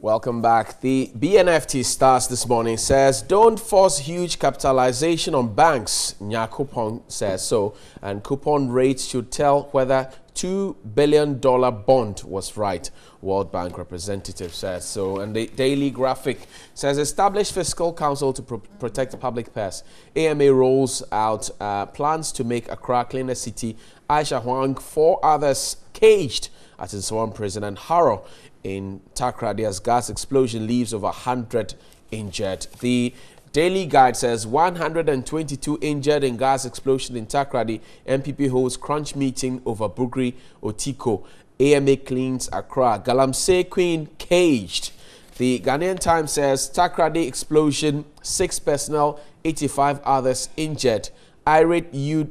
Welcome back. The BNFT Stars this morning says, don't force huge capitalization on banks. Nyakopon says so. And coupon rates should tell whether $2 billion bond was right. World Bank representative says so. And the Daily Graphic says, establish fiscal council to protect the public purse. AMA rolls out plans to make Accra cleaner city. Aisha Huang, 4 others caged at Nsawam prison, and Harrow in Takoradi as gas explosion leaves over 100 injured. The Daily Guide says 122 injured in gas explosion in Takoradi. MPP holds crunch meeting over Bugri Otiko. AMA cleans Accra. Galamsey Queen caged. The Ghanaian Times says Takoradi explosion, 6 personnel, 85 others injured. Irate youth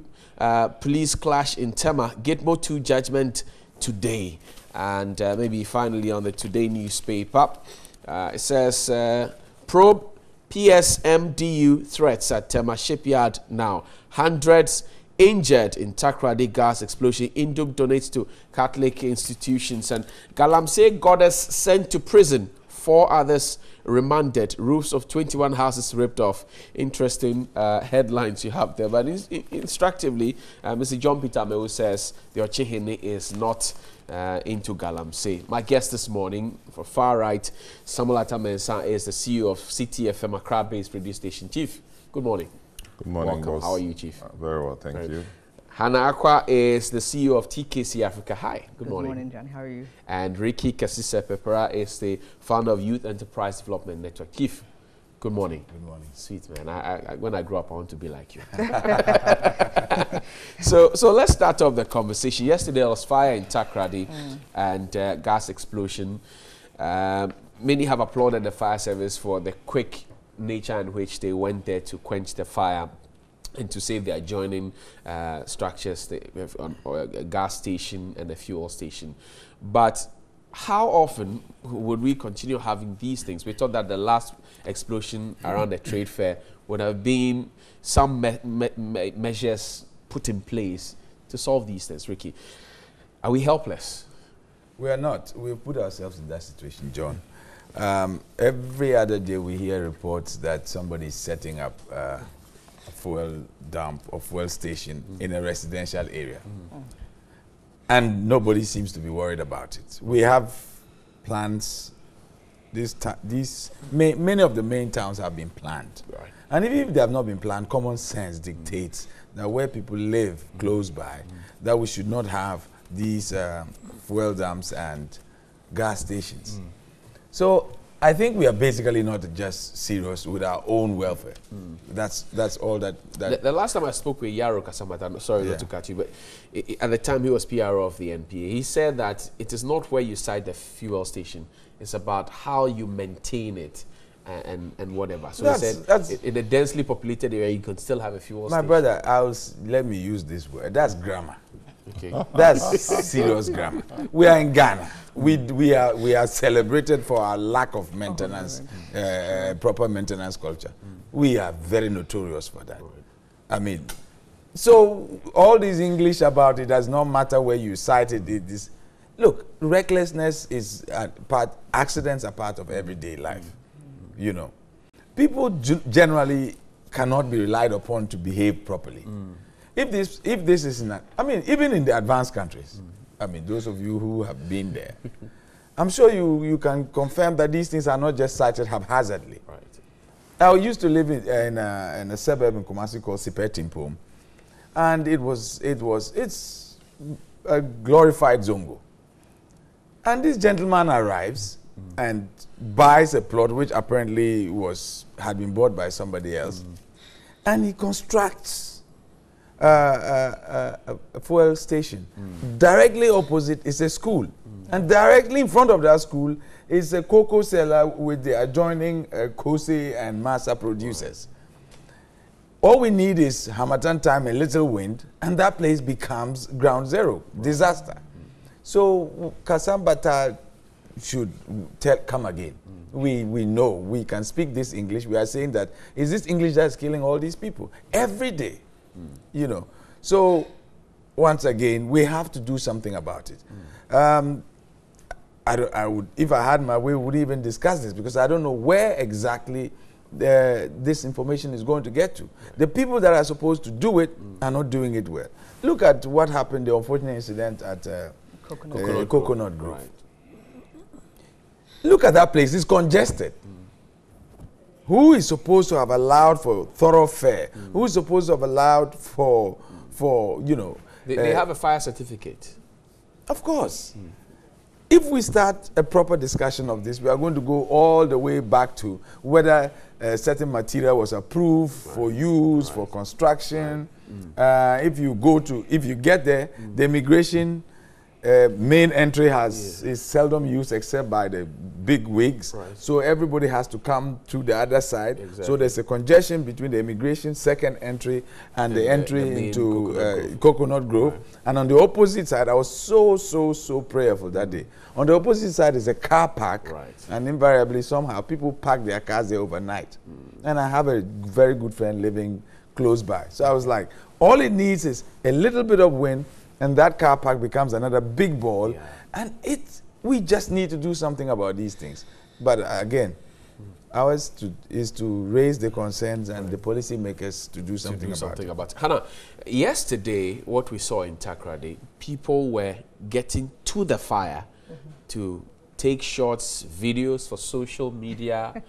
police clash in Tema. Gitmo 2 judgment today. And maybe finally on the Today newspaper, it says, probe PSMDU threats at Tema shipyard now. Hundreds injured in Takoradi gas explosion. Induk donates to Catholic institutions. And Galamsey goddess sent to prison. 4 others remanded. Roofs of 21 houses ripped off. Interesting headlines you have there. But instructively, Mr. John Peter Mewu says the Ochehene is not into Galamsey. My guest this morning, for Far Right, Samuel Atamensa, is the CEO of CTFM, Accra-based radio station. Chief, good morning. Good morning, welcome. boss. How are you, Chief? Very well, thank you. Hannah Akwa is the CEO of TKC Africa. Hi, good morning. Good morning, John. How are you? And Ricky Kasise Pepera is the founder of Youth Enterprise Development Network. Chief, good morning. Good morning. Sweet, man. When I grow up, I want to be like you. So let's start off the conversation. Yesterday, there was fire in Takoradi and gas explosion. Many have applauded the fire service for the quick nature in which they went there to quench the fire and to save the adjoining structures, a gas station and a fuel station. But how often would we continue having these things? We thought that the last explosion around the trade fair would have been some measures put in place to solve these things. Ricky, are we helpless? We are not. We've put ourselves in that situation, John. Every other day we hear reports that somebody is setting up a fuel dump or fuel station in a residential area. And nobody seems to be worried about it. We have plans. Many of the main towns have been planned. Right. And even if they have not been planned, common sense dictates that where people live close by, that we should not have these fuel dumps and gas stations. So I think we are basically not just serious with our own welfare. That's all that. The last time I spoke with Yaro Kasamata, sorry not to cut you, but at the time he was PRO of the NPA, he said that it is not where you site the fuel station, it's about how you maintain it and whatever. So he said in a densely populated area, you can still have a fuel station. My brother, let me use this word. That's grammar. Okay. That's serious grammar. We are in Ghana. We are celebrated for our lack of maintenance, proper maintenance culture. We are very notorious for that. I mean, so all this English about it does not matter where you cited it. Look, recklessness is accidents are part of everyday life. You know, people generally cannot be relied upon to behave properly. If this is not, I mean, even in the advanced countries, I mean, those of you who have been there, I'm sure you can confirm that these things are not just cited haphazardly. Right. I used to live in a suburb in Kumasi called Sipetimpo, and it's a glorified zongo. And this gentleman arrives and buys a plot which apparently had been bought by somebody else, and he constructs a fuel station. Directly opposite is a school. And directly in front of that school is a cocoa cellar with the adjoining Kose and Masa producers. All we need is Hamatan time, a little wind, and that place becomes ground zero, disaster. So Kasambata should come again. We know, we can speak this English. We are saying that, is this English that's killing all these people? Every day. You know, so once again, we have to do something about it. I would, if I had my way, we would even discuss this, because I don't know where exactly this information is going to get to. The people that are supposed to do it are not doing it well. Look at what happened, the unfortunate incident at Coconut Grove. Right. Look at that place, it's congested. Who is supposed to have allowed for thoroughfare? Who is supposed to have allowed for you know... They have a fire certificate. Of course. If we start a proper discussion of this, we are going to go all the way back to whether certain material was approved for use, for construction. If you get there, the immigration main entry is seldom used except by the big wigs. Right. So everybody has to come to the other side. Exactly. So there's a congestion between the immigration second entry and the entry into Coconut Grove. Right. And on the opposite side, I was so prayerful that day. On the opposite side is a car park. Right. And invariably, somehow, people park their cars there overnight. And I have a very good friend living close by. So I was like, all it needs is a little bit of wind, and that car park becomes another big ball. Yeah. And we just need to do something about these things. But again, ours is to raise the concerns and the policymakers to do something about it. Hannah, yesterday, what we saw in Takoradi, people were getting to the fire to take shots, videos for social media.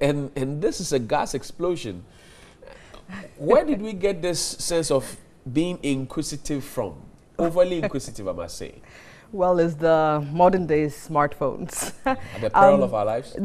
and this is a gas explosion. Where did we get this sense of being inquisitive from? Overly inquisitive, I must say. Well, it's the modern day smartphones. At the peril of our lives?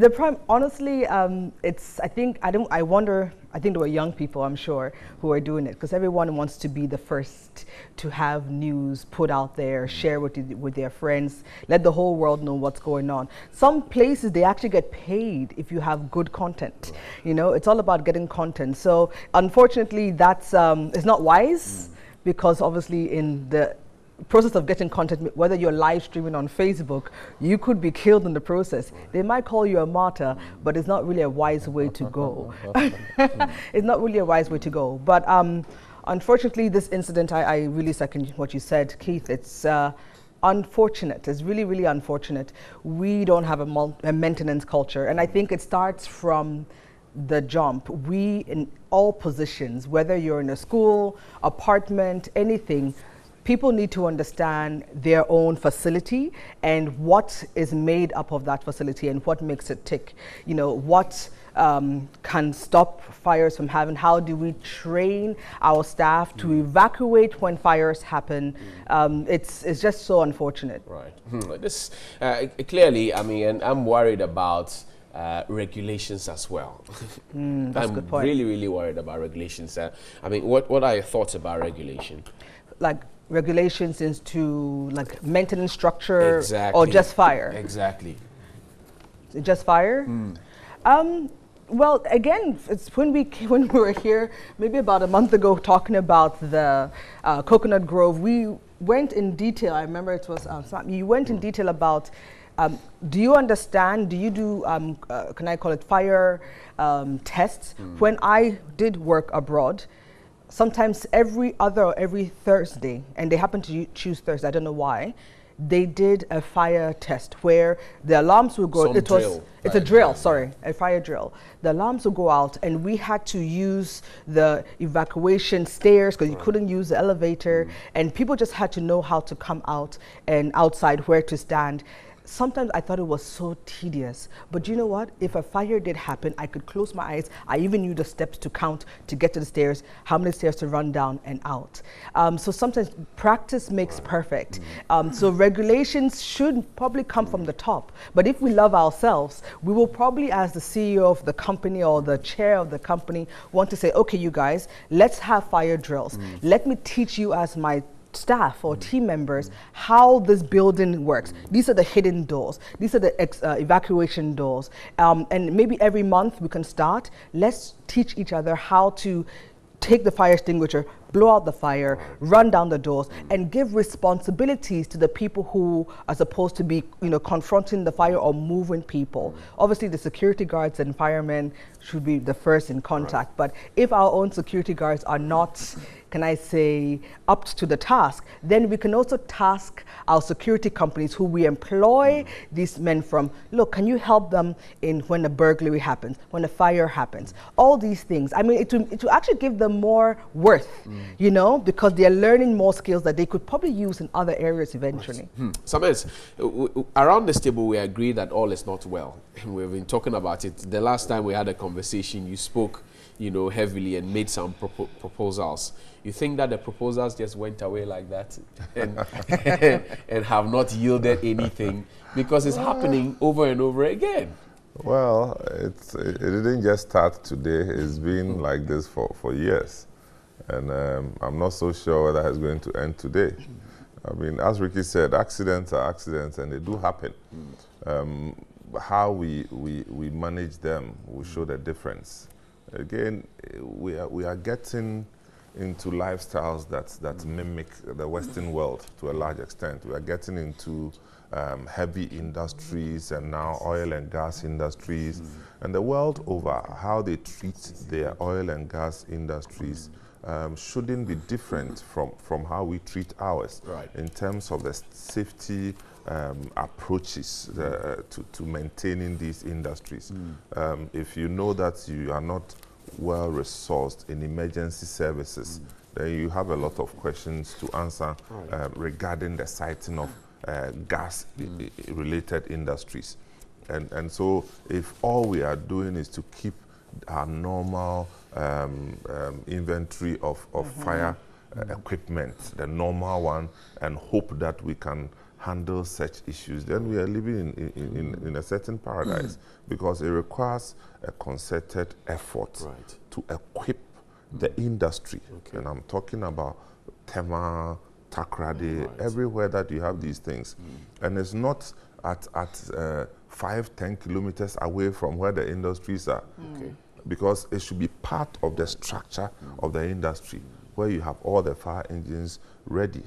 Honestly, I wonder, I think there were young people, I'm sure, who are doing it, because everyone wants to be the first to have news put out there, share with their friends, let the whole world know what's going on. Some places, they actually get paid if you have good content. You know, it's all about getting content. So, unfortunately, that's it's not wise, because obviously in the process of getting content, whether you're live streaming on Facebook, you could be killed in the process. They might call you a martyr, but it's not really a wise way to go. It's not really a wise way to go. But unfortunately, this incident, I really second what you said, Keith. It's unfortunate. It's really, really unfortunate. We don't have a maintenance culture, and I think it starts from the jump. We, in all positions, whether you're in a school, apartment, anything, people need to understand their own facility and what is made up of that facility and what makes it tick. You know, what can stop fires from happening? How do we train our staff to evacuate when fires happen? It's just so unfortunate. Right. This clearly, I mean, and I'm worried about regulations as well. That's a good point. I'm really, really worried about regulations. I mean, what are your thoughts about regulation? Like regulations into like maintenance structure, exactly, or just fire? Exactly. Just fire? Well, again, it's when we were here, maybe about a month ago, talking about the Coconut Grove, we went in detail. I remember it was you went in detail about. Do you understand? Do you do? Can I call it fire tests? When I did work abroad, sometimes every other or every Thursday, and they happen to choose Thursday, I don't know why, they did a fire test where the alarms would go. It's a drill, sorry, a fire drill. The alarms would go out, and we had to use the evacuation stairs because you couldn't use the elevator, and people just had to know how to come out and outside where to stand. Sometimes I thought it was so tedious, but you know what? If a fire did happen, I could close my eyes. I even knew the steps to count to get to the stairs, how many stairs to run down and out. So sometimes practice makes perfect. So regulations should probably come from the top. But if we love ourselves, we will probably, as the CEO of the company or the chair of the company, want to say, okay, you guys, let's have fire drills. Let me teach you as my staff or team members how this building works. These are the hidden doors. These are the evacuation doors. And maybe every month we can start. Let's teach each other how to take the fire extinguisher, blow out the fire, run down the doors, and give responsibilities to the people who are supposed to be, you know, confronting the fire or moving people. Obviously, the security guards and firemen should be the first in contact. But if our own security guards are not can I say, up to the task, then we can also task our security companies who we employ these men from, look, can you help them in when a burglary happens, when a fire happens, all these things. I mean, it will actually give them more worth, you know, because they're learning more skills that they could probably use in other areas eventually. Samez, around this table we agree that all is not well. We've been talking about it. The last time we had a conversation, you spoke, you know, heavily and made some proposals. You think that the proposals just went away like that and, and have not yielded anything because it's happening over and over again? Well, it didn't just start today. It's been like this for years. And I'm not so sure whether it's going to end today. I mean, as Ricky said, accidents are accidents and they do happen. How we manage them will show the difference. Again, we are getting into lifestyles that mimic the Western world to a large extent. We are getting into heavy industries and now oil and gas industries. And the world over, how they treat their oil and gas industries shouldn't be different from how we treat ours in terms of the safety approaches to maintaining these industries. If you know that you are not well resourced in emergency services, then you have a lot of questions to answer regarding the siting of gas-related industries. And so if all we are doing is to keep our normal inventory of fire equipment, the normal one, and hope that we can handle such issues, then we are living in a certain paradise because it requires a concerted effort to equip the industry. And I'm talking about Tema, Takrade, everywhere that you have these things. And it's not at 5-10 kilometers away from where the industries are. Because it should be part of the structure of the industry where you have all the fire engines ready.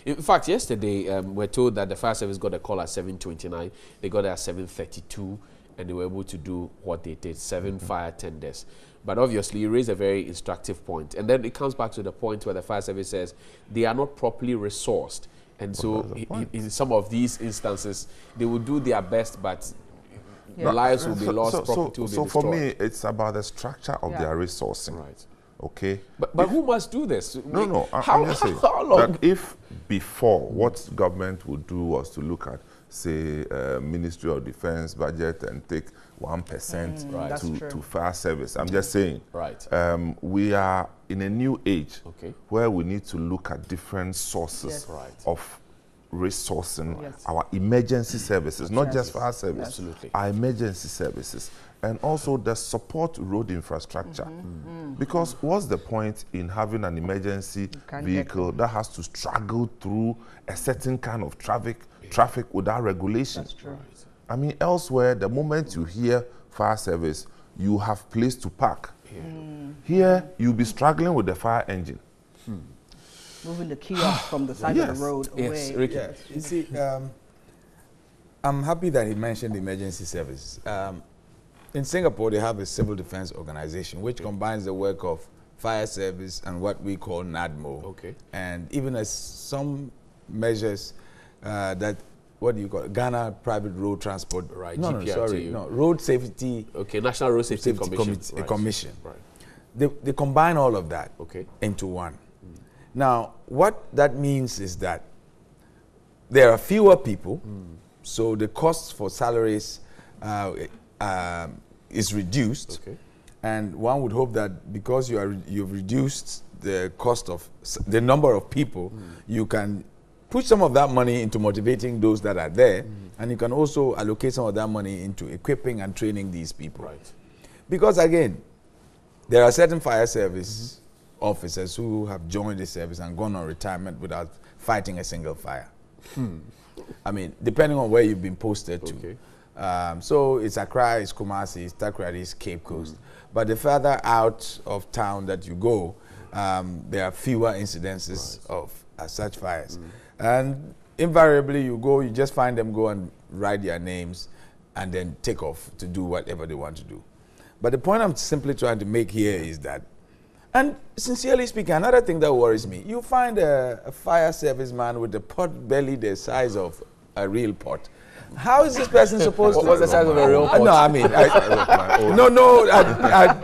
In fact, yesterday we're told that the fire service got a call at 7:29. They got there at 7:32, and they were able to do what they did, 7 fire tenders. But obviously, you raise a very instructive point. And then it comes back to the point where the fire service says they are not properly resourced. And so in some of these instances, they will do their best, but lives will be lost, property will be destroyed. So for me, it's about the structure of their resourcing. Okay. But who must do this? No. How long? That if before what government would do was to look at, say, Ministry of Defense budget and take 1% to fire service. I'm just saying. We are in a new age where we need to look at different sources of resourcing our emergency services, not just fire service, our emergency services, and also the support road infrastructure. Because what's the point in having an emergency vehicle that has to struggle through a certain kind of traffic without regulation? I mean, elsewhere, the moment you hear fire service, you have place to park. Here, you'll be struggling with the fire engine. Moving the kiosk from the side of the road away. Ricky. You see, I'm happy that he mentioned the emergency service. In Singapore, they have a civil defense organization which combines the work of fire service and what we call NADMO. And even as some measures that, what do you call it? Ghana Private Road Transport. Road Safety. National Road Safety Commission. They combine all of that into one. Now, what that means is that there are fewer people, so the cost for salaries is reduced, and one would hope that because you've reduced the cost of the number of people, you can put some of that money into motivating those that are there, and you can also allocate some of that money into equipping and training these people. Because again, there are certain fire service officers who have joined the service and gone on retirement without fighting a single fire. I mean, depending on where you've been posted to. So it's Accra, it's Kumasi, it's Takrady, it's Cape Coast. But the further out of town that you go, there are fewer incidences of such fires. And invariably you just find them go and write their names and then take off to do whatever they want to do. But the point I'm simply trying to make here is that And sincerely speaking, another thing that worries me, you find a fire service man with a pot belly the size of a real pot. How is this person supposed to? What's the size of a real pot? No, I mean,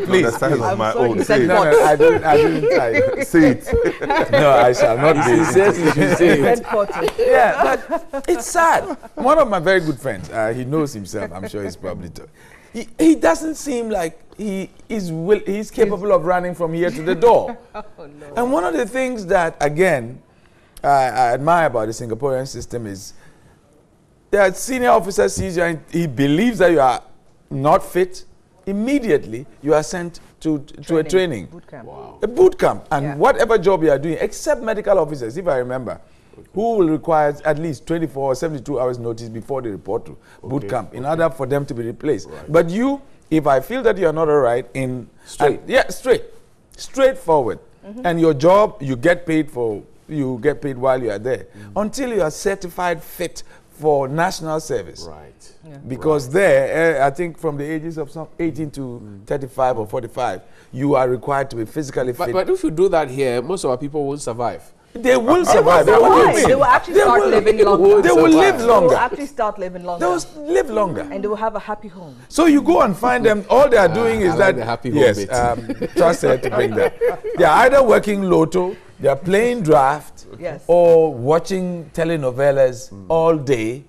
please. The size of my own. Say No, I didn't. See it. No, I shall not be. He says you should say it. Headquarters. Yeah, but it's sad. One of my very good friends, he knows himself. I'm sure he's probably. He doesn't seem like he's capable of running from here to the door. Oh, no. And one of the things that, again, I admire about the Singaporean system is that senior officer sees you and he believes that you are not fit. Immediately, you are sent to a training. Boot camp. Wow. A boot camp. And Yeah. whatever job you are doing, except medical officers, if I remember, who will require at least 24 or 72 hours notice before they report to boot camp in order for them to be replaced. Right. But you, if I feel that you are not all right in... Straight. Straightforward. And your job, you get paid while you are there. Until you are certified fit for national service. Right. Yeah. Because there, I think from the ages of some 18 to 35 or 45, you are required to be physically fit. But if you do that here, most of our people won't survive. They will survive. They What do you will. mean? They will actually start will- living longer. They will live They will longer. actually start living longer. They will live longer. And they will have a happy home. So you go and find them. All they are doing is I like that. the happy home Yes, bit. Trust said to bring that. They are either working lotto, they are playing draft, Yes. or watching telenovelas all day,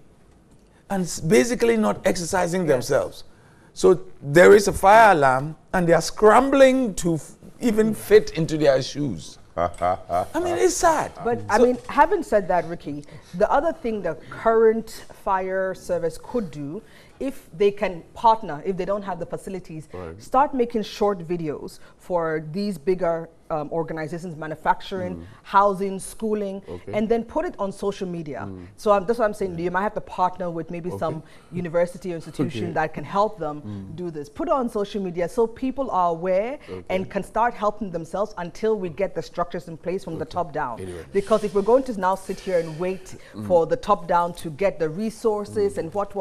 and basically not exercising themselves. So there is a fire alarm, and they are scrambling to even fit into their shoes. I mean, it's sad. But I mean, having said that, Ricky, the other thing the current fire service could do, if they can partner, if they don't have the facilities, start making short videos for these bigger organizations, manufacturing, housing, schooling, and then put it on social media. So that's what I'm saying. You might have to partner with maybe some university or institution that can help them do this. Put it on social media so people are aware and can start helping themselves until we get the structures in place from the top down. Anyway. Because if we're going to now sit here and wait for the top down to get the resources and what,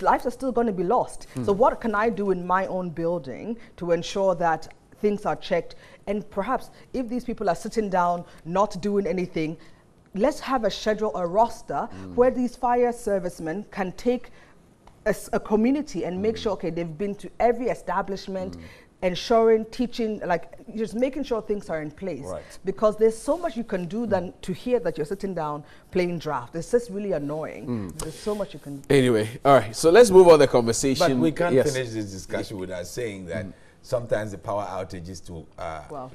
lives are still going to be lost. So what can I do in my own building to ensure that things are checked? And perhaps if these people are sitting down, not doing anything, let's have a schedule, a roster where these fire servicemen can take a community and make sure, okay, they've been to every establishment, ensuring, teaching, like just making sure things are in place. Right. Because there's so much you can do than to hear that you're sitting down playing draft. It's just really annoying. There's so much you can do. Anyway, all right. So let's move on the conversation. But we can't Yes. finish this discussion without saying that sometimes the power outages to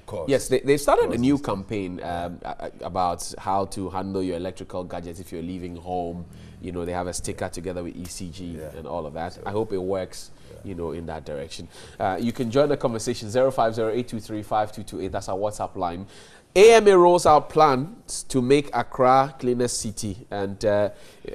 cause. Yes, they started a new campaign about how to handle your electrical gadgets if you're leaving home. You know, they have a sticker together with ECG and all of that. I hope it works, you know, in that direction. You can join the conversation, 050-823-5228. That's our WhatsApp line. AMA rolls out plans to make Accra cleaner city, and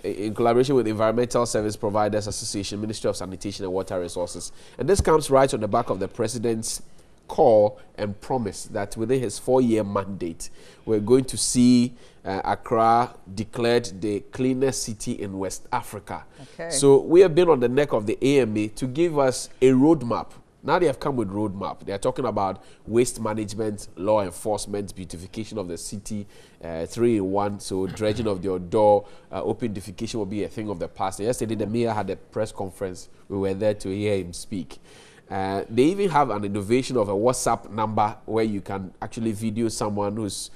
in collaboration with Environmental Service Providers Association, Ministry of Sanitation and Water Resources. And this comes right on the back of the President's call and promise that within his 4-year mandate, we're going to see Accra declared the cleanest city in West Africa. Okay. So we have been on the neck of the AMA to give us a roadmap. Now they have come with roadmap. They are talking about waste management, law enforcement, beautification of the city, 3-in-1. So dredging of your door, open defecation will be a thing of the past. And yesterday the mayor had a press conference. We were there to hear him speak. They even have an innovation of a WhatsApp number where you can actually video someone who's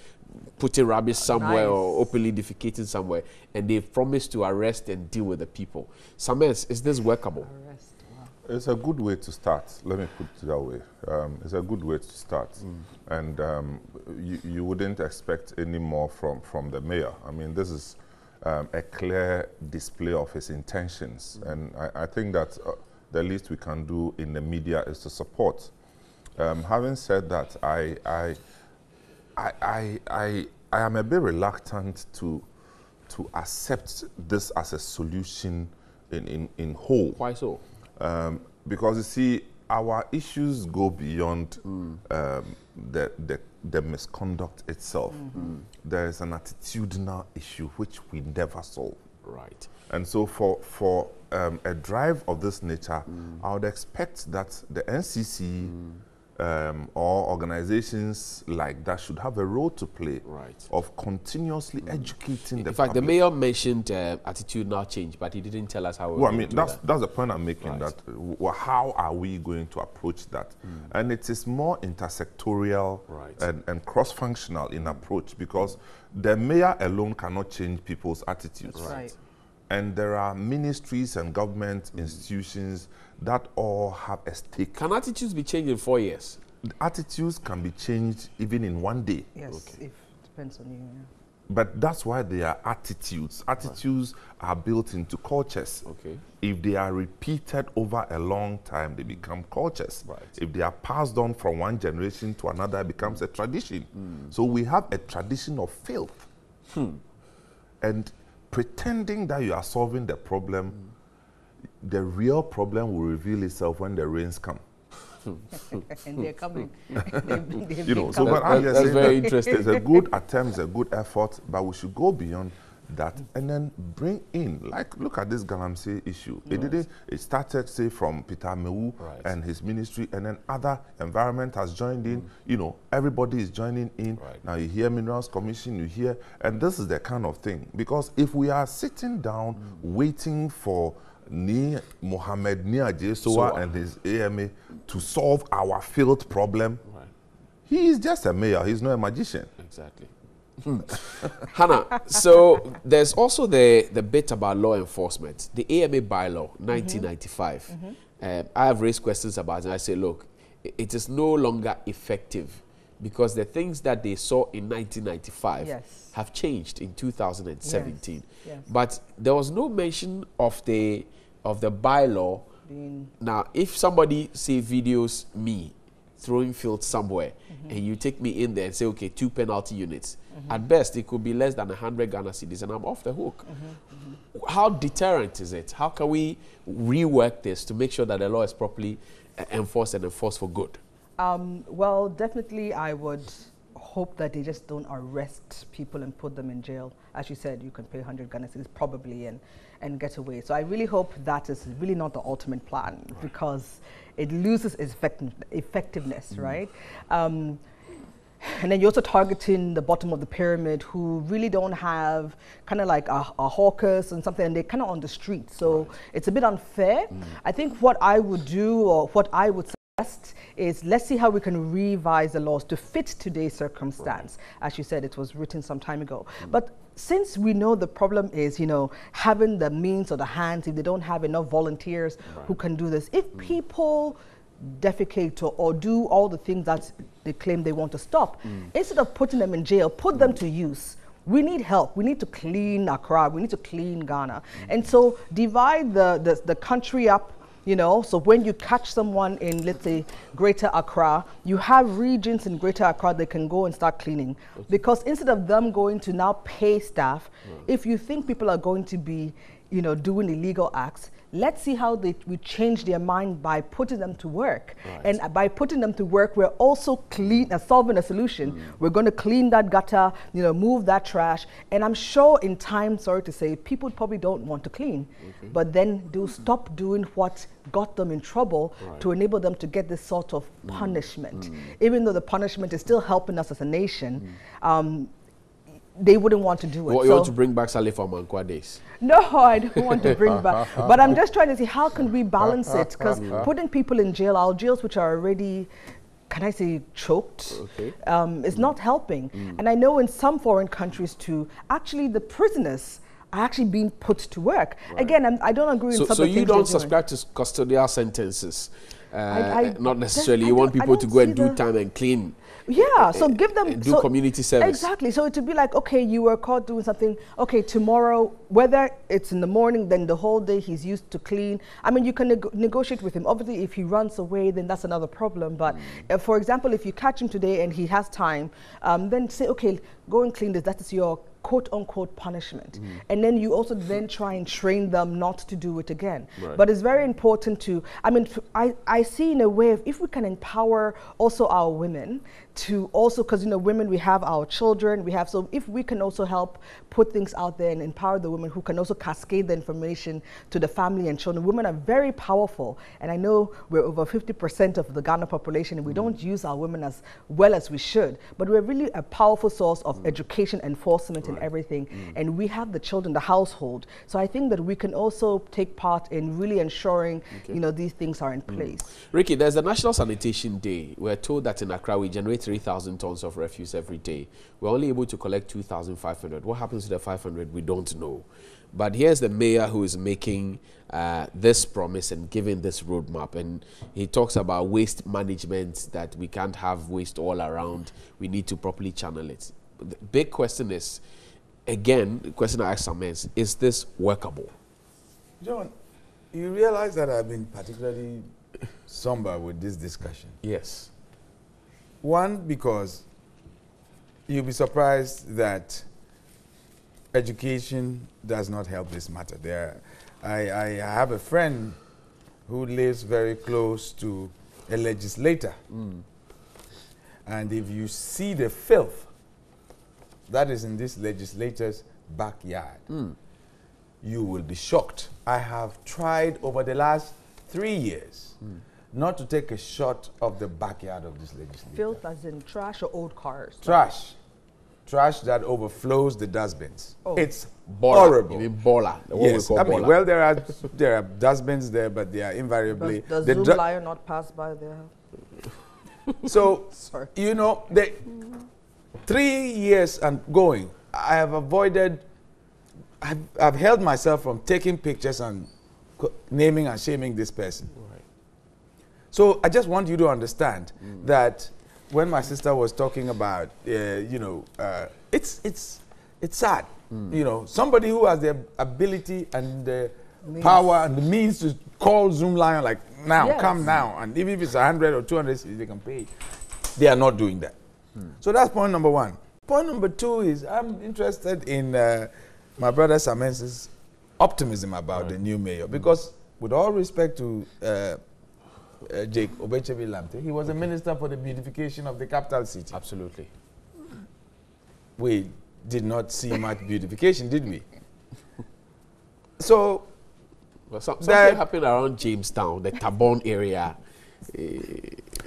putting rubbish somewhere or openly defecating somewhere, and they've promised to arrest and deal with the people. Samens, is this workable? It's a good way to start. Let me put it that way. It's a good way to start. And you wouldn't expect any more from the mayor. I mean, this is a clear display of his intentions. And I think that the least we can do in the media is to support. Having said that, I am a bit reluctant to accept this as a solution in whole. Why so? Because you see, our issues go beyond the misconduct itself. There is an attitudinal issue which we never solve. Right. And so for a drive of this nature, I would expect that the NCC or organizations like that should have a role to play of continuously educating the In fact, public. the mayor mentioned attitudinal change, but he didn't tell us how Well, I mean, that's the point I'm making, that how are we going to approach that? And it is more intersectorial and cross-functional in approach, because the mayor alone cannot change people's attitudes. And there are ministries and government institutions that all have a stake. Can attitudes be changed in 4 years? Attitudes can be changed even in 1 day. Yes, if depends on you. Yeah. But that's why they are attitudes. Attitudes are built into cultures. If they are repeated over a long time, they become cultures. If they are passed on from one generation to another, it becomes a tradition. So we have a tradition of filth. And pretending that you are solving the problem, the real problem will reveal itself when the rains come. And they're coming. You know, so but I'm just that's saying very that interesting. it's a good attempt, it's a good effort, but we should go beyond that and then bring in, like, look at this Galamsey issue. It started, say, from Peter Mewu and his ministry, and then other environment has joined in. You know, everybody is joining in. Now you hear Minerals Commission, you hear, and this is the kind of thing. Because if we are sitting down waiting for Mohammed Niaje and his AMA to solve our field problem, he is just a mayor, he's not a magician. Exactly. Hannah, so there's also the bit about law enforcement, the AMA bylaw, 1995. I have raised questions about it, and I say, look, it is no longer effective because the things that they saw in 1995 have changed in 2017. But there was no mention of the bylaw. Now, if somebody, say, videos me throwing filth somewhere, and you take me in there and say, okay, 2 penalty units, at best, it could be less than 100 Ghana cedis, and I'm off the hook. How deterrent is it? How can we rework this to make sure that the law is properly enforced and enforced for good? Well, definitely I would hope that they just don't arrest people and put them in jail. As you said, you can pay 100 Ghana cedis probably and get away. So I really hope that is really not the ultimate plan, because it loses its effectiveness, right? And then you're also targeting the bottom of the pyramid, who really don't have kind of like a hawkers and something, and they're kind of on the street. So it's a bit unfair. I think what I would do, or what I would suggest, is let's see how we can revise the laws to fit today's circumstance. As you said, it was written some time ago. But since we know the problem is, you know, having the means or the hands, if they don't have enough volunteers who can do this, if people defecate or do all the things that they claim they want to stop, instead of putting them in jail, put them to use. We need help. We need to clean Accra. We need to clean Ghana. And so divide the country up. You know, so when you catch someone in, let's say, Greater Accra, you have regions in Greater Accra that can go and start cleaning. Because instead of them going to now pay staff, if you think people are going to be, you know, doing illegal acts, let's see how we change their mind by putting them to work. And by putting them to work, we're also solving a solution. We're going to clean that gutter, you know, move that trash. And I'm sure in time, sorry to say, people probably don't want to clean. But then they'll stop doing what got them in trouble to enable them to get this sort of punishment. Even though the punishment is still helping us as a nation, they wouldn't want to do it. You want to bring back Saleh from Mankwa days? No, I don't want to bring back. But I'm just trying to see how can we balance it, because putting people in jail, our jails which are already, can I say, choked, is not helping. And I know in some foreign countries too, actually the prisoners are actually being put to work. Again, I don't agree with some of the things. So you don't subscribe to custodial sentences? Not necessarily. You want people to go and do time and clean. Yeah, so give them do community service. Exactly. So to be like, okay, you were caught doing something. Okay, tomorrow, whether it's in the morning, then the whole day he's used to clean. I mean, you can negotiate with him. Obviously, if he runs away, then that's another problem. But for example, if you catch him today and he has time, then say, okay, go and clean this. That is your quote-unquote punishment. And then you also then try and train them not to do it again. Right. But it's very important to, I mean, I see in a way of if we can empower also our women to also, because you know, women, we have our children, we have, so if we can also help put things out there and empower the women who can also cascade the information to the family and children. Women are very powerful, and I know we're over 50% of the Ghana population, and we don't use our women as well as we should, but we're really a powerful source of education, enforcement, and everything, and we have the children, the household, so I think that we can also take part in really ensuring, you know, these things are in place. Ricky, there's the National Sanitation Day. We're told that in Accra we generate 3,000 tons of refuse every day. We're only able to collect 2,500. What happens to the 500? We don't know. But here's the mayor who is making this promise and giving this roadmap. And he talks about waste management, that we can't have waste all around. We need to properly channel it. The big question is, again, the question I asked Samens, is this workable? John, you realize that I've been particularly somber with this discussion. Yes. One, because you'll be surprised that education does not help this matter. I have a friend who lives very close to a legislator. And if you see the filth that is in this legislator's backyard, you will be shocked. I have tried over the last 3 years not to take a shot of the backyard of this legislature. Filth as in trash or old cars? Trash. Trash that overflows the dustbins. Oh. It's Baller. horrible. You mean baller? The one Yes, we I call mean, baller. well, there are dustbins there, but they are invariably... Does the Zoom dru- Lion not pass by there? So, Sorry. you know, 3 years and going, I have avoided... I've held myself from taking pictures and naming and shaming this person. Right. So I just want you to understand that when my sister was talking about, you know, it's sad. You know, somebody who has the ability and the power and the means to call Zoom Lion, like, now, Yes. come now, and even if it's 100 or 200 cities they can pay, they are not doing that. So that's point number one. Point number two is I'm interested in my brother Samens's optimism about the new mayor, because with all respect to Jake Obechebi-Lamte, he was a minister for the beautification of the capital city. Absolutely. We did not see much beautification, did we? So, Well, something happened around Jamestown, the Tabon area.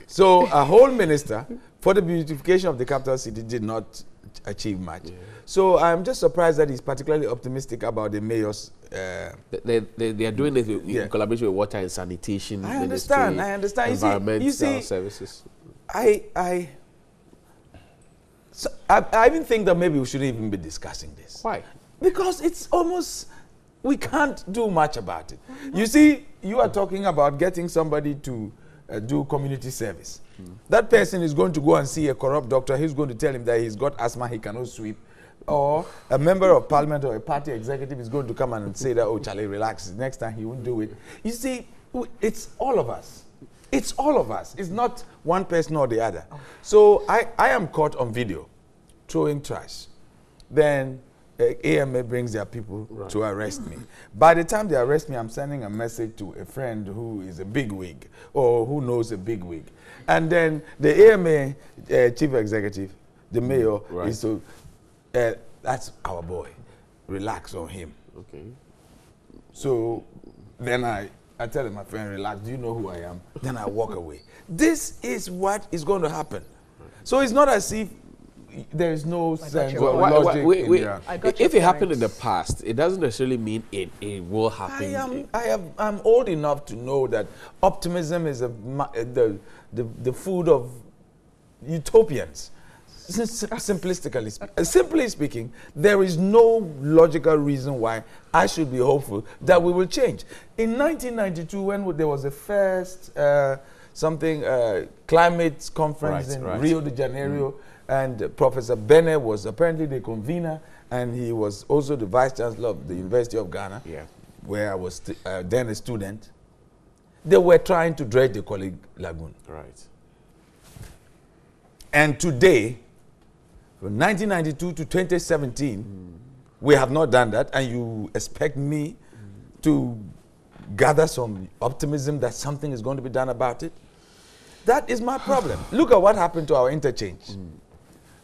so a whole minister for the beautification of the capital city did not achieve much. Yeah. So I'm just surprised that he's particularly optimistic about the mayor's... They are doing it in collaboration with Water and Sanitation I Ministry, understand. Environmental You see, Services. I even think that maybe we shouldn't even be discussing this. Why? Because it's almost, we can't do much about it. You see, you are talking about getting somebody to do community service. That person is going to go and see a corrupt doctor. He's going to tell him that he's got asthma, he cannot sweep. Or a member of parliament or a party executive is going to come and say that, oh, Charlie, relax. Next time he won't do it. You see, it's all of us. It's all of us. It's not one person or the other. So I am caught on video throwing trash. Then AMA brings their people to arrest me. By the time they arrest me, I'm sending a message to a friend who is a bigwig or who knows a bigwig. And then the AMA chief executive, the mayor, is so, that's our boy. Relax on him. Okay. So then I tell my friend, relax, do you know who I am? Then I walk away. This is what is going to happen. So it's not as if there is no sense of logic in there. If it happened in the past, it doesn't necessarily mean it will happen. I'm old enough to know that optimism is the food of utopians. Simply speaking, there is no logical reason why I should be hopeful that we will change. In 1992, when there was the first climate conference in Rio de Janeiro, and Professor Bene was apparently the convener, and he was also the vice chancellor of the University of Ghana, where I was then a student. They were trying to dredge the Korle Lagoon. Right. And today, From 1992 to 2017, we have not done that, and you expect me to gather some optimism that something is going to be done about it? That is my problem. Look at what happened to our interchange.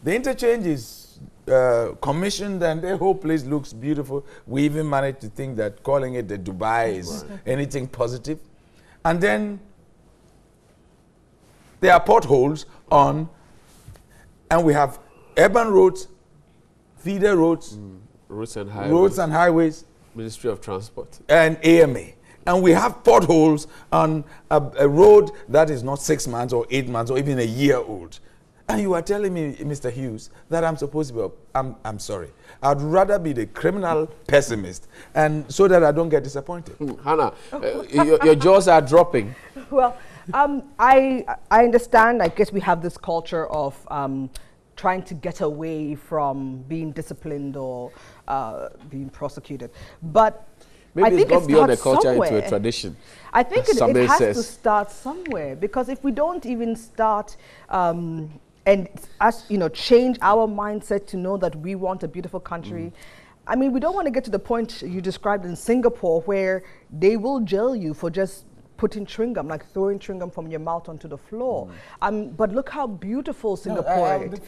The interchange is commissioned, and the whole place looks beautiful. We even managed to think that calling it the Dubai is anything positive. And then there are potholes on, and we have urban roads, feeder roads, roads and highways, Ministry of Transport, and AMA. And we have potholes on a road that is not 6 months or 8 months or even a year old. And you are telling me, Mr. Hughes, that I'm supposed to be, I'm sorry. I'd rather be the criminal pessimist, and so that I don't get disappointed. Hannah, your jaws are dropping. Well, I understand. I guess we have this culture of trying to get away from being disciplined or being prosecuted. But maybe I think it's gone beyond a culture somewhere. into a tradition. I think it has says. to start somewhere, because if we don't even start and change our mindset to know that we want a beautiful country. I mean, we don't want to get to the point you described in Singapore, where they will jail you for just putting chewing gum, like throwing chewing gum from your mouth onto the floor. But look how beautiful Singapore is.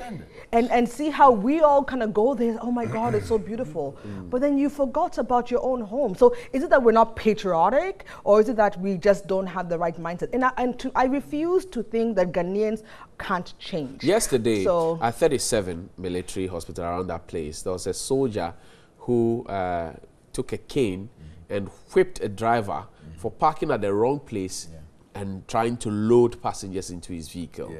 And see how we all kind of go there, oh my God, it's so beautiful. But then you forgot about your own home. So is it that we're not patriotic, or is it that we just don't have the right mindset? And I refuse to think that Ghanaians can't change. Yesterday, at 37 military hospital around that place, there was a soldier who took a cane and whipped a driver for parking at the wrong place and trying to load passengers into his vehicle.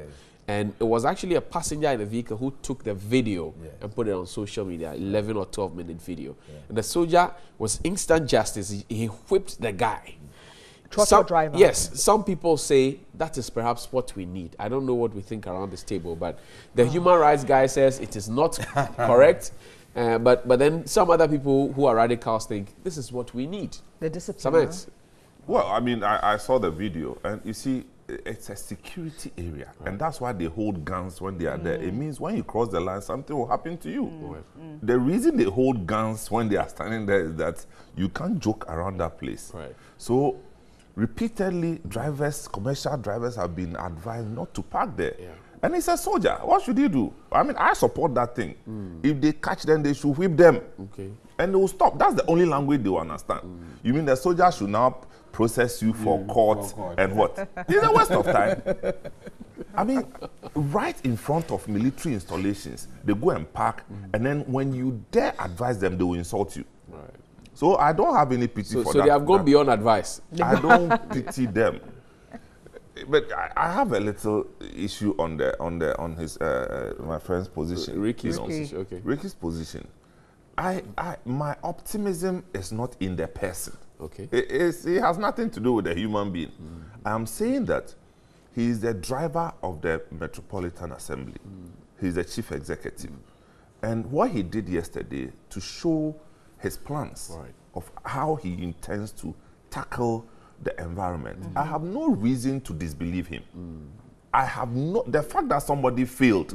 And it was actually a passenger in the vehicle who took the video and put it on social media, 11 or 12-minute video. And the soldier was instant justice. He whipped the guy. Driver. Yes, some people say that is perhaps what we need. I don't know what we think around this table, but the human rights guy says it is not correct. But then some other people who are radicals think this is what we need. The discipline. Well, I mean, I saw the video, and you see, it's a security area, and that's why they hold guns when they are there. It means when you cross the line, something will happen to you. The reason they hold guns when they are standing there is that you can't joke around that place. So, repeatedly, commercial drivers have been advised not to park there. And he's a soldier. What should he do? I mean, I support that thing. If they catch them, they should whip them. And they will stop. That's the only language they will understand. You mean the soldier should now process you for court and what? It's a waste of time. I mean, right in front of military installations, they go and park, and then when you dare advise them, they will insult you. So I don't have any pity for that. So they have gone beyond advice. I don't pity them. But I have a little issue on his my friend's position. Ricky's position. Okay. Ricky's position. My optimism is not in the person. It has nothing to do with the human being. I'm saying that he is the driver of the Metropolitan Assembly. He's the chief executive. And what he did yesterday to show his plans of how he intends to tackle the environment, I have no reason to disbelieve him. I have no, the fact that somebody failed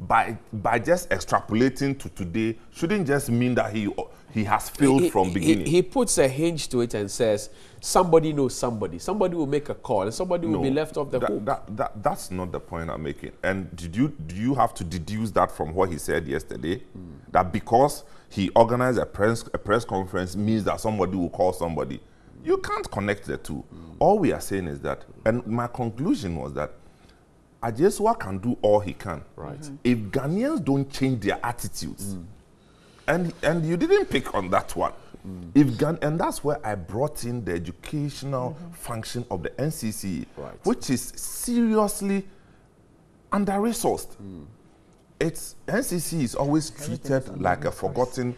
by just extrapolating to today shouldn't just mean that he has failed from beginning. He puts a hinge to it and says, somebody knows somebody. Somebody will make a call and somebody will be left off the hook. That's not the point I'm making. And do you have to deduce that from what he said yesterday? That because he organized a press conference means that somebody will call somebody? You can't connect the two. All we are saying is that, and my conclusion was that Ajesua can do all he can. If Ghanaians don't change their attitudes, and you didn't pick on that one, and that's where I brought in the educational function of the NCC, which is seriously under-resourced. NCC is always treated like a forgotten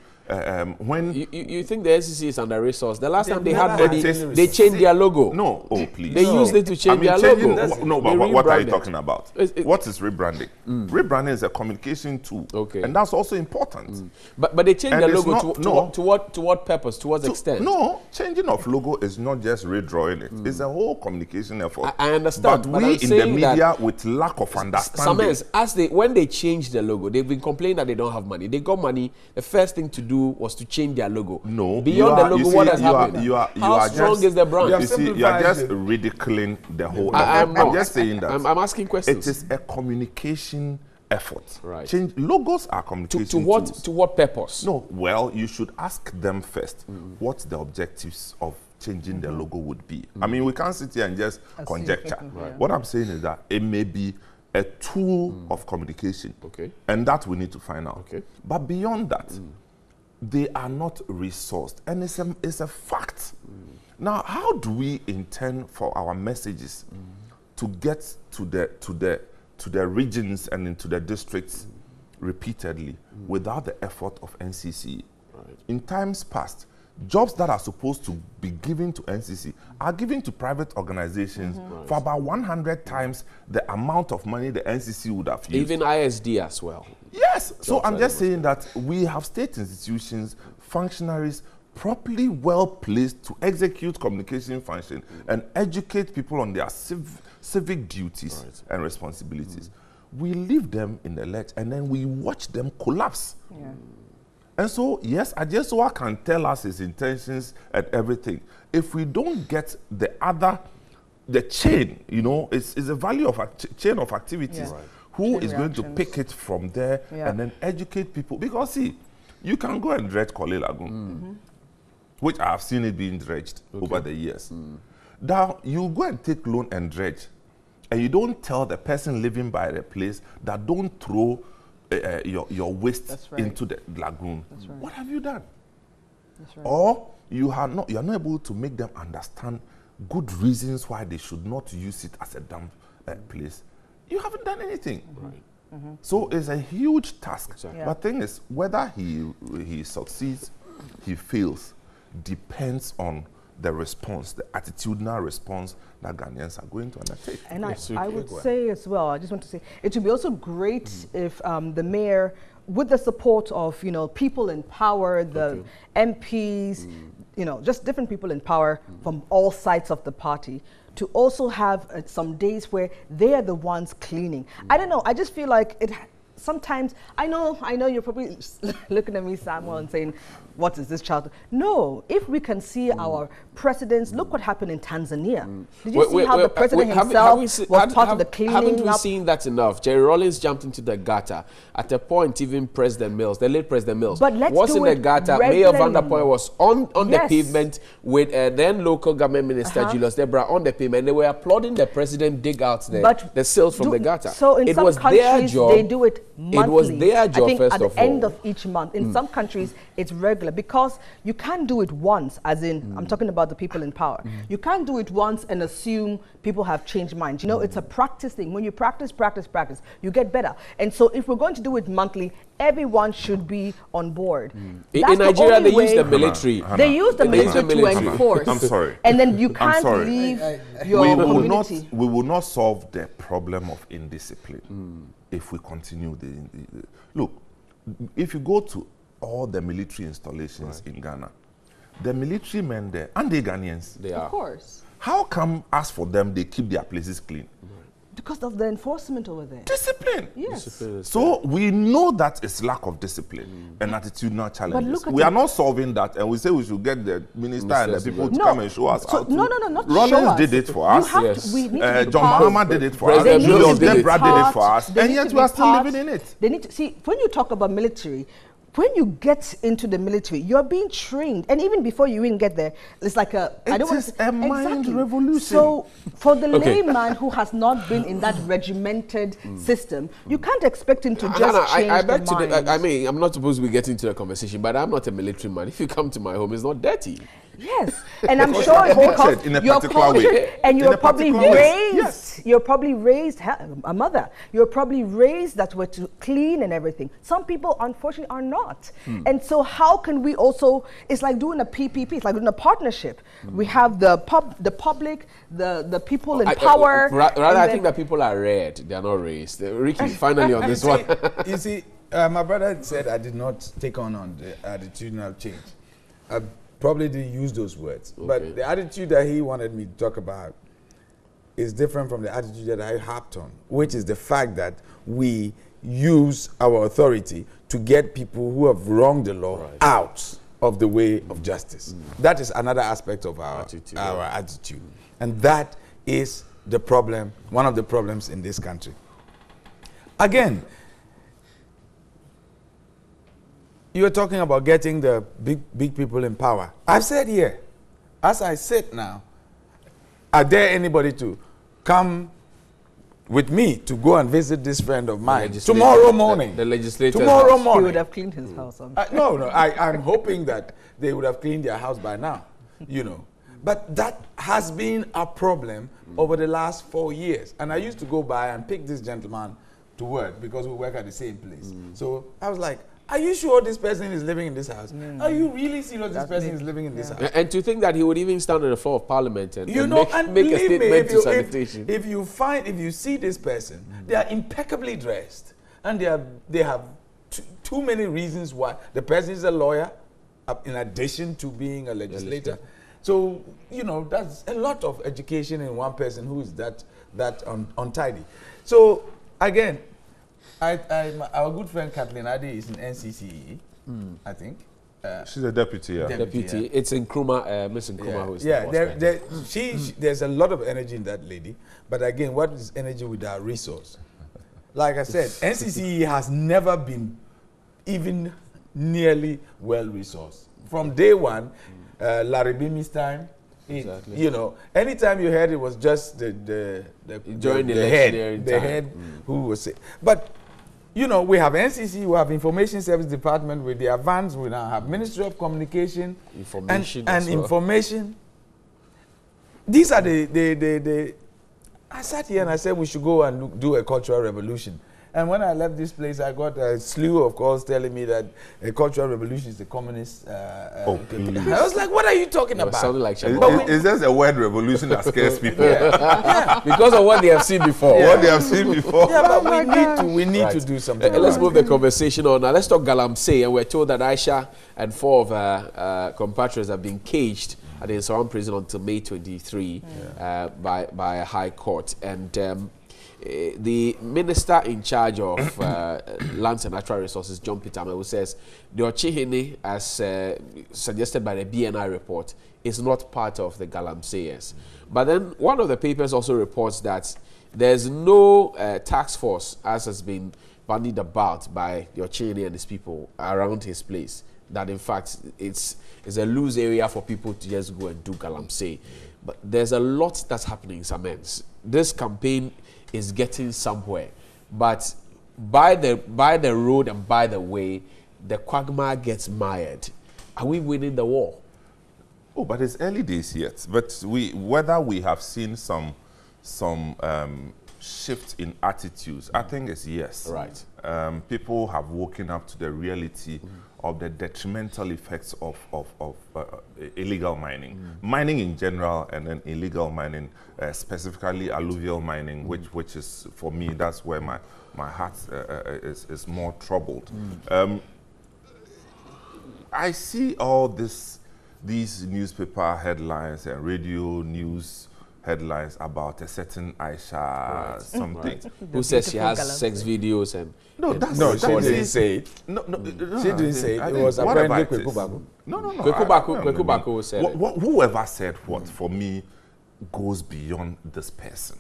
when you think the NCC is under resourced? The last time they never had had money, any they changed their logo. no, oh please. They used it to change their logo. No, but They what are you rebranded. talking about? What is rebranding? Rebranding is a communication tool, Okay. and that's also important. But they changed And their it's logo not- to what purpose? To what extent? No, changing of logo is not just redrawing it. It's a whole communication effort. I understand, But but we I'm in the saying that media, with lack of understanding, Sometimes, when they changed their logo, they've been complaining that they don't have money. They got money. The first thing to do was to change their logo. no, Beyond the logo, what has happened? How How strong is the brand? You see, you are just ridiculing the whole. I'm I'm not. just saying that I'm asking it questions. is a communication effort. Right. Change logos are communication to what tools. to what purpose? No, well, you should ask them first what the objectives of changing the logo would be. I mean, we can't sit here and just conjecture. Right. What I'm saying is that it may be a tool of communication. Okay. And that we need to find out. Okay. But beyond that, they are not resourced. And it's a fact. Now, how do we intend for our messages to get to the regions and into the districts repeatedly without the effort of NCC? Right. In times past, jobs that are supposed to be given to NCC are given to private organizations for about 100 times the amount of money the NCC would have used. Even ISD as well. Yes. So Jobs I'm are just saying that we have state institutions, functionaries, properly well placed to execute communication function and educate people on their civic duties and responsibilities. We leave them in the lurch and then we watch them collapse. Yeah. And so, yes, Ajesoa can tell us his intentions and everything. If we don't get the chain, it's a value of a chain of activities. Yeah. Right. Who Chain is going to reactions. pick it from there and then educate people? Because, see, you can go and dredge Korle Lagoon, which I have seen it being dredged over the years. Now, you go and take loan and dredge, and you don't tell the person living by the place that don't throw your waste That's right. into the lagoon. That's right. What have you done? That's right. Or you are not able to make them understand good reasons why they should not use it as a dump place. You haven't done anything. Right. So it's a huge task. Exactly. Yeah. But thing is, whether he succeeds, he fails, depends on the response, the attitudinal response that Ghanaians are going to undertake. And Yes, I okay, would go ahead. say as well, I just want to say, it would be also great if the mayor, with the support of, people in power, the MPs, just different people in power from all sides of the party, to also have some days where they are the ones cleaning. I don't know, I just feel like sometimes, I know you're probably looking at me, Samuel, and saying, what is this child? No, if we can see our presidents, look what happened in Tanzania. Did you see how the president himself was part of the cleaning Haven't we up? seen that enough? Jerry Rawlings jumped into the gutter. At a point, even President Mills, the late President Mills, But let's was do in the it gutter. Mayor Van der regularly. Poel was on the Yes. pavement with then local government minister Julius Debra on the pavement. They were applauding the president dig out the silt from the gutter. So in it some was their countries, job. they do it monthly. It was their job, I think first at the of all. end of each month. In some countries, it's regular because you can't do it once, as in, I'm talking about the people in power. You can't do it once and assume people have changed minds. It's a practice thing. When you practice, you get better. And so if we're going to do it monthly, everyone should be on board. In That's the Nigeria, only they use way- the military. They use the They use the military to military. enforce. I'm sorry. And then you I'm can't sorry. leave your we will community. not solve the problem of indiscipline if we continue look. If you go to all the military installations in Ghana, the military men there, and the Ghanaians, They Of are. course. how come, as for them, they keep their places clean? Because of the enforcement over there. Discipline. Yes. Discipline is So we know that it's lack of discipline and attitudinal challenges. look at We are it. not solving that, and we say we should get the minister and the Ministers people to to No. come and show us So, how to. no, not show Rawlings us. did it for You us. have Yes. to, we need to be John part- Mahama did it for us. President They need Julius to be Debra did it for us. They And need yet to we are be still part- living in it. They need to see, when you talk about military, when you get into the military, you're being trained, and even before you even get there, it's like I It don't want is to a mind revolution. So, for the Okay. layman who has not been in that regimented system, you can't expect him to just Hannah, change I beg the to mind. I mean, I'm not supposed to be getting into the conversation, but I'm not a military man. If you come to my home, it's not dirty. Yes, and I'm sure it's because in a you're particular way. and In you're a probably particular way. raised. Yes. You're probably raised a mother. You're probably raised that way to clean and everything. Some people, unfortunately, are not. And so, how can we also? It's like doing a PPP. It's like doing a partnership. We have the public, the people in power. Rather, I think that people are reared. They are not raised. Ricky, finally on this one. You see, my brother said I did not take on the attitudinal change. I probably didn't use those words. Okay. But the attitude that he wanted me to talk about is different from the attitude that I harped on, which is the fact that we use our authority to get people who have wronged the law out of the way of justice. That is another aspect of our attitude. And that is the problem, one of the problems in this country. Again, you were talking about getting the big people in power. I've said here, as I sit now, I dare anybody to come with me to go and visit this friend of mine tomorrow morning. The legislature. Tomorrow morning. He would have cleaned his house. I'm hoping that they would have cleaned their house by now, you know. But that has been a problem over the last 4 years. And I used to go by and pick this gentleman to work because we work at the same place. So I was like, are you sure this person is living in this house? Are you really serious this person is living in this house? And to think that he would even stand on the floor of Parliament and, You know, and make a believe me, statement to sanitation. if you see this person, they are impeccably dressed, and they have too many reasons why. The person is a lawyer, in addition to being a legislator. So, you know, that's a lot of education in one person who is that untidy. So, again, our good friend Kathleen Adi is in NCCE, I think. She's a deputy, yeah. Deputy. It's Nkrumah, Miss Nkrumah who is the boss. There's a lot of energy in that lady. But again, what is energy without resource? Like I said, NCCE has never been even nearly well-resourced. From day one, Larry Bimi's time, you know, anytime you heard it was just the head who was it. But you know, we have NCC, we have Information Service Department with their vans, we now have Ministry of Communication and information. These are the I sat here and I said we should go and do a cultural revolution. And when I left this place, I got a slew of calls telling me that a cultural revolution is the communist. I was like, what are you talking about? Sounding like It's just a word revolution that scares people. Because of what they have seen before. What they have seen before. Yeah, but we need to do something. Let's move the conversation on. Now, let's talk Galamsey. And we're told that Aisha and 4 of her compatriots have been caged at the Nsawam prison until May 23 by a high court. And the minister in charge of lands and natural resources, John Peter Amewu, says the Ochihene, as suggested by the BNI report, is not part of the Galamseyers. But then one of the papers also reports that there's no task force, as has been bandied about by the Ochihene and his people around his place, that in fact it's a loose area for people to just go and do Galamsey. But there's a lot that's happening in Samens. This campaign is getting somewhere, but by the road and by the way, the quagmire gets mired. Are we winning the war? Oh, but it's early days yet. But whether we have seen some shift in attitudes, I think it's yes. Right. People have woken up to the reality of the detrimental effects of illegal mining. Mining in general, and then illegal mining, specifically alluvial mining, which is, for me, that's where my heart is more troubled. I see all these newspaper headlines and radio news headlines about a certain Aisha something. Who says she has sex videos and... She didn't say it. No, she didn't say it. It was apparently Kweku Baku. No. Kweku Baku said it. Whoever said what, for me, goes beyond this person.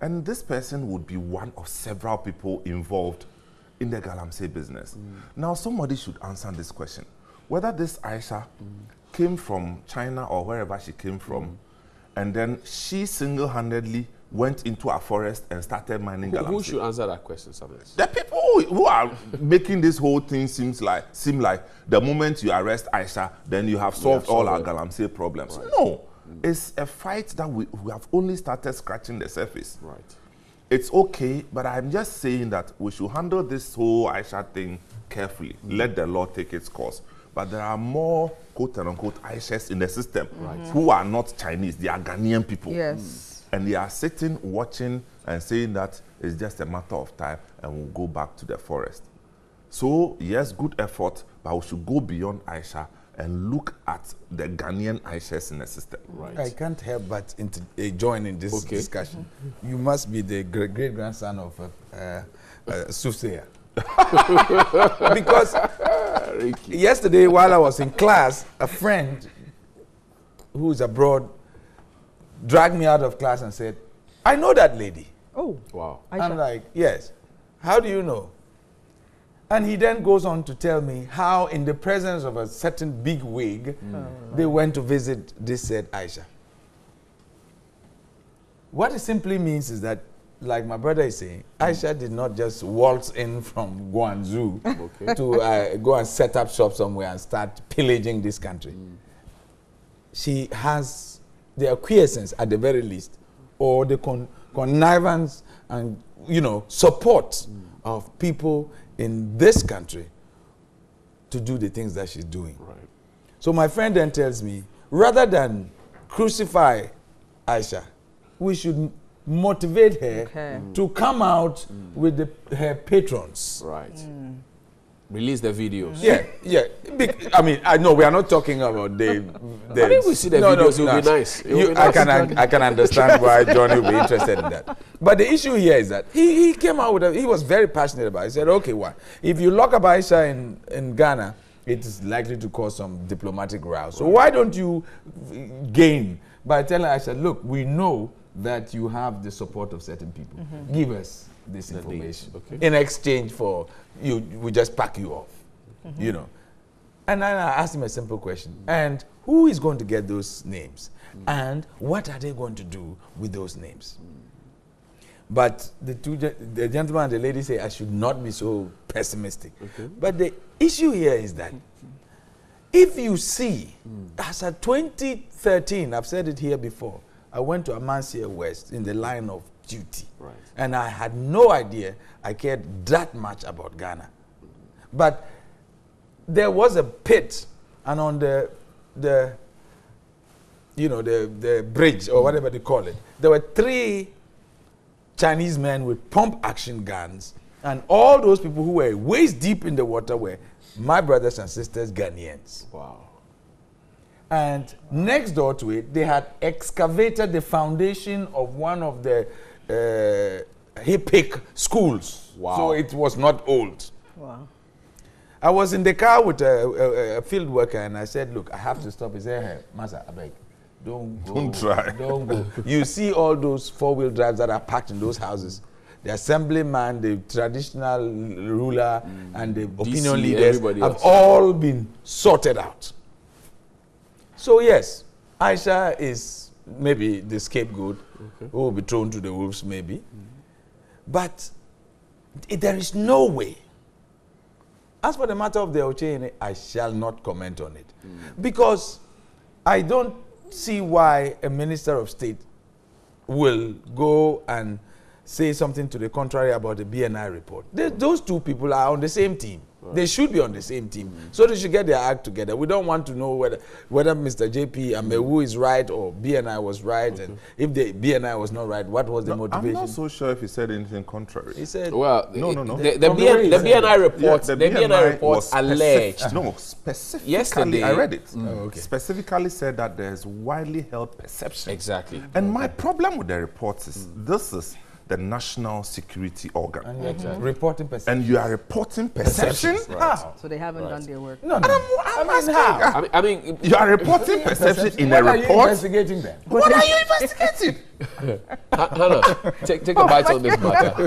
And this person would be one of several people involved in the Galamsey business. Now, somebody should answer this question. Whether this Aisha came from China or wherever she came from, and then she single-handedly went into a forest and started mining Galamsey. Who should answer that question, Samuel? The people who are making this whole thing seem like the moment you arrest Aisha, then you have solved all our Galamsey problems. Right. No, it's a fight that we have only started scratching the surface. Right. It's okay, but I'm just saying that we should handle this whole Aisha thing carefully. Let the law take its course. But there are more quote-unquote Aishas in the system who are not Chinese. They are Ghanaian people. Yes. And they are sitting, watching, and saying that it's just a matter of time and we'll go back to the forest. So, yes, good effort, but we should go beyond Aisha and look at the Ghanaian Aishas in the system. Right. I can't help but join in this discussion. You must be the great-grandson of a soothsayer. Because yesterday, while I was in class, a friend who is abroad dragged me out of class and said, I know that lady. Oh, wow. I'm like, yes. How do you know? And he then goes on to tell me how in the presence of a certain big wig, they went to visit this said Aisha. What it simply means is that, like my brother is saying, Aisha did not just waltz in from Guangzhou to go and set up shop somewhere and start pillaging this country. She has the acquiescence, at the very least, or the connivance and, support of people in this country to do the things that she's doing. Right. So my friend then tells me, rather than crucify Aisha, we should motivate her to come out with her patrons. Right. Release the videos. Yeah. I mean, I know we are not talking about the I mean, we see the videos, it will be nice. I can understand why Johnny will be interested in that. But the issue here is that he came out with he was very passionate about it. He said, okay, what? If you lock up Aisha in Ghana, it is likely to cause some diplomatic row. So why don't you gain by telling Aisha, look, we know that you have the support of certain people. Give us this information. In exchange for we just pack you off. And then I asked him a simple question. And who is going to get those names? And what are they going to do with those names? But the gentleman and the lady say I should not be so pessimistic. But the issue here is that if you see, as of 2013, I've said it here before, I went to Amansia West in the line of duty. Right. And I had no idea I cared that much about Ghana. But there was a pit, and on the bridge, or whatever they call it, there were 3 Chinese men with pump action guns, and all those people who were waist deep in the water were my brothers and sisters, Ghanaians. Wow. And next door to it, they had excavated the foundation of one of the HIPIC schools. Wow. So it was not old. Wow. I was in the car with a field worker, and I said, look, I have to stop. He said, hey, Masa, I beg, don't try. Don't go. You see all those 4-wheel drives that are packed in those houses. The assemblyman, the traditional ruler, and the opinion leaders have all been sorted out. So yes, Aisha is maybe the scapegoat who will be thrown to the wolves maybe. But there is no way. As for the matter of the Ochene, I shall not comment on it. Because I don't see why a minister of state will go and say something to the contrary about the BNI report. Those 2 people are on the same team. Right. They should be on the same team. So they should get their act together. We don't want to know whether Mr. JP Amewu is right or BNI was right. And if the BNI was not right, what was the motivation? I'm not so sure if he said anything contrary. He said, well, no. The BNI report, the BNI report alleged. Specifically, yesterday, I read it. Specifically said that there's widely held perception. Exactly. And my problem with the report is this is the national security organ. And reporting perception. And you are reporting perception? Right. How? So they haven't done their work. No. I'm asking how? I mean, you are reporting perception in a report? What are you investigating then? What are you investigating? Hannah, take a bite on this matter.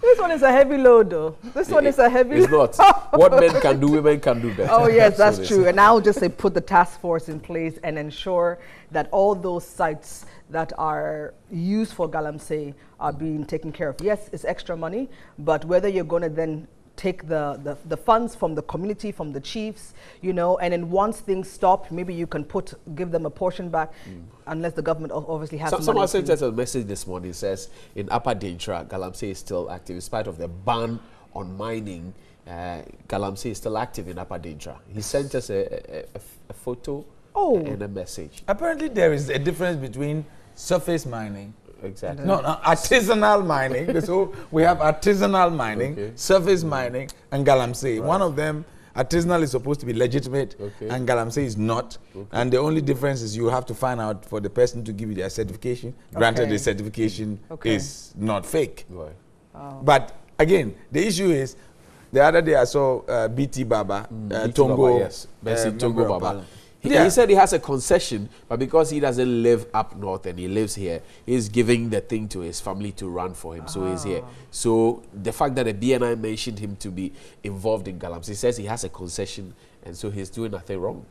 This one is a heavy load, though. This one is a heavy It's not. What men can do, women can do better. Oh, yes, that's true. And I'll just say put the task force in place and ensure that all those sites that are used for galamsey are being taken care of. Yes, it's extra money, but whether you're going to then take the funds from the community, from the chiefs, you know, and then once things stop, maybe you can give them a portion back, unless the government obviously has money. Someone sent us a message this morning. It says in Upper Dentra, galamsey is still active in spite of the ban on mining. Galamsey is still active in Upper Dentra. He sent us a photo and a message. Apparently, there is a difference between surface mining. Exactly. No, artisanal mining. So we have artisanal mining, surface mining, and galamsey. Right. One of them, artisanal, is supposed to be legitimate, and galamsey is not. And the only difference is you have to find out for the person to give you their certification. Granted, the certification is not fake. Right. Oh. But again, the issue is, the other day I saw BT Baba, Tongo, yes, Tongo Baba. He said he has a concession, but because he doesn't live up north and he lives here, he's giving the thing to his family to run for him. So he's here. So the fact that the BNI mentioned him to be involved in galamsey, he says he has a concession, and so he's doing nothing wrong.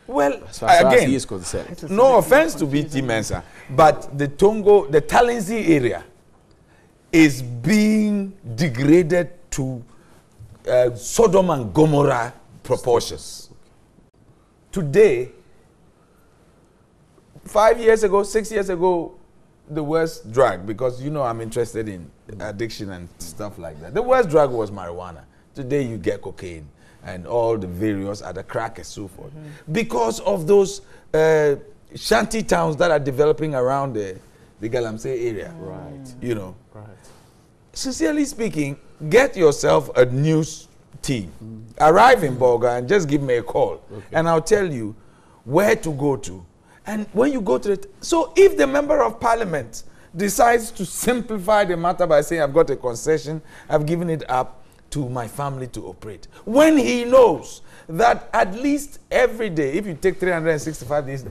Well, as far as he is concerned. No offense to BT Mensa, but the Tongo, the Talensi area is being degraded to Sodom and Gomorrah proportions. Today, 5 years ago, 6 years ago, the worst drug, because you know I'm interested in addiction and stuff like that. The worst drug was marijuana. Today you get cocaine and all the various other crack and so forth. Because of those shanty towns that are developing around the galamsey area. Right. You know. Right. Sincerely speaking, get yourself a news team. Arrive in Bolga and just give me a call. And I'll tell you where to go to. And when you go to it, so if the member of parliament decides to simplify the matter by saying, I've got a concession, I've given it up to my family to operate, when he knows that at least every day, if you take 365 days,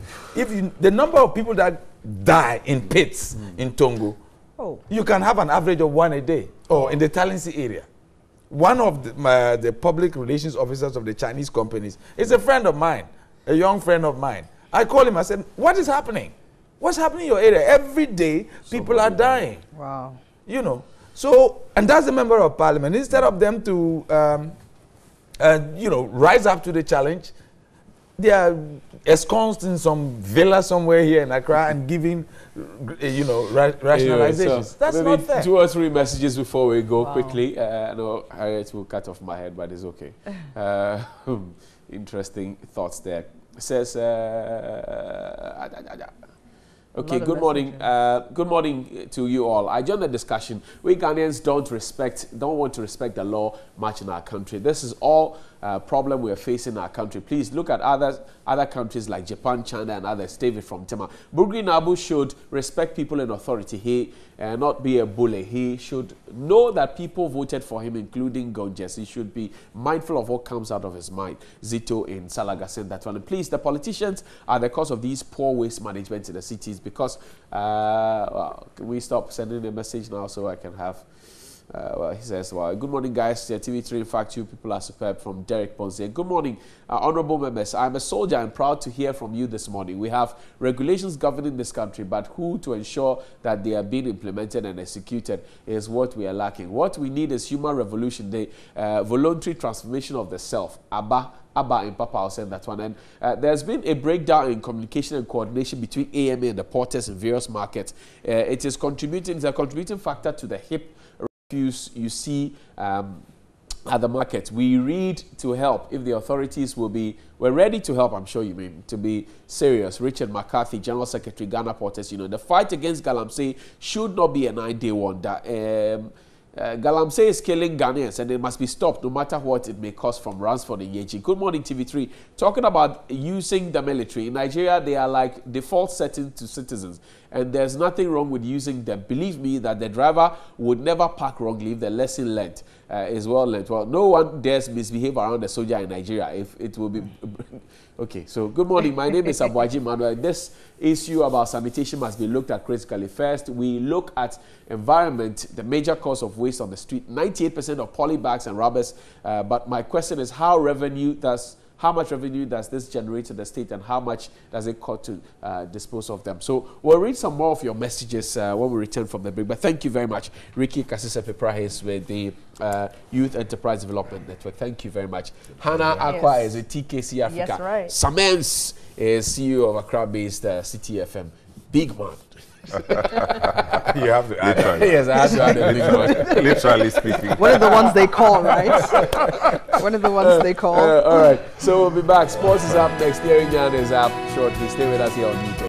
the number of people that die in pits in Tongo, you can have an average of one a day, or in the Talensi area. One of the public relations officers of the Chinese companies is a friend of mine, a young friend of mine. I called him, I said, what is happening? What's happening in your area? Every day, people are dying. Wow. You know, so, and that's the member of parliament. Instead of them to, you know, rise up to the challenge, they are ensconced in some villa somewhere here in Accra and giving, you know, rationalizations. So that's not fair. 2 or 3 messages before we go quickly. I know Harriet will cut off my head, but it's okay. Interesting thoughts there. It says, okay, good morning. Good morning to you all. I joined the discussion. We Ghanaians don't want to respect the law much in our country. This is all problem we are facing in our country. Please look at other countries like Japan, China, and others. David from Tema. Burgi Nabu should respect people in authority. He not be a bully. He should know that people voted for him, including Gonjes. He should be mindful of what comes out of his mind. Zito in Salaga sent that one. And please, the politicians are the cause of these poor waste management in the cities, because well, can we stop sending a message now so I can have well, he says, well, good morning, guys. TV3, in fact, you people are superb, from Derek Ponce. Good morning, honorable members. I'm a soldier and proud to hear from you this morning. We have regulations governing this country, but who to ensure that they are being implemented and executed is what we are lacking. What we need is human revolution, the voluntary transformation of the self. Abba and Papa, I'll send that one. And there's been a breakdown in communication and coordination between AMA and the porters in various markets. It is contributing, it's a contributing factor to the hip you see at the market. We read to help if the authorities we're ready to help, I'm sure you mean, to be serious. Richard McCarthy, General Secretary, Ghana Porters Union. The fight against galamsey should not be a 9-day wonder. Galamsey is killing Ghanaians and it must be stopped no matter what it may cost, from Ransford and Yeji. Good morning, TV3. Talking about using the military. In Nigeria, they are like default settings to citizens, and there's nothing wrong with using them. Believe me that the driver would never park wrongly if the lesson learned. is well learned. Well, no one dares misbehave around the soldier in Nigeria. If it will be okay. So good morning. My name is Abuaji Manuel. This issue about sanitation must be looked at critically. First, we look at environment, the major cause of waste on the street. 98% of poly bags and rubbers. But my question is, how much revenue does this generate to the state, and how much does it cost to dispose of them? So we'll read some more of your messages when we return from the break. But thank you very much. Ricky Kasise-Peprahis with the Youth Enterprise Development Network. Thank you very much. Hannah Akwa is a TKC Africa. Yes, right. Samens is CEO of Accra-based City FM. Big man. You have to add that. Yes, I have to add a big man. Literally speaking. One of the ones they call, right? One of the ones they call. All right. So we'll be back. Sports is up next. Steering Jan is up shortly. Stay with us here on UK.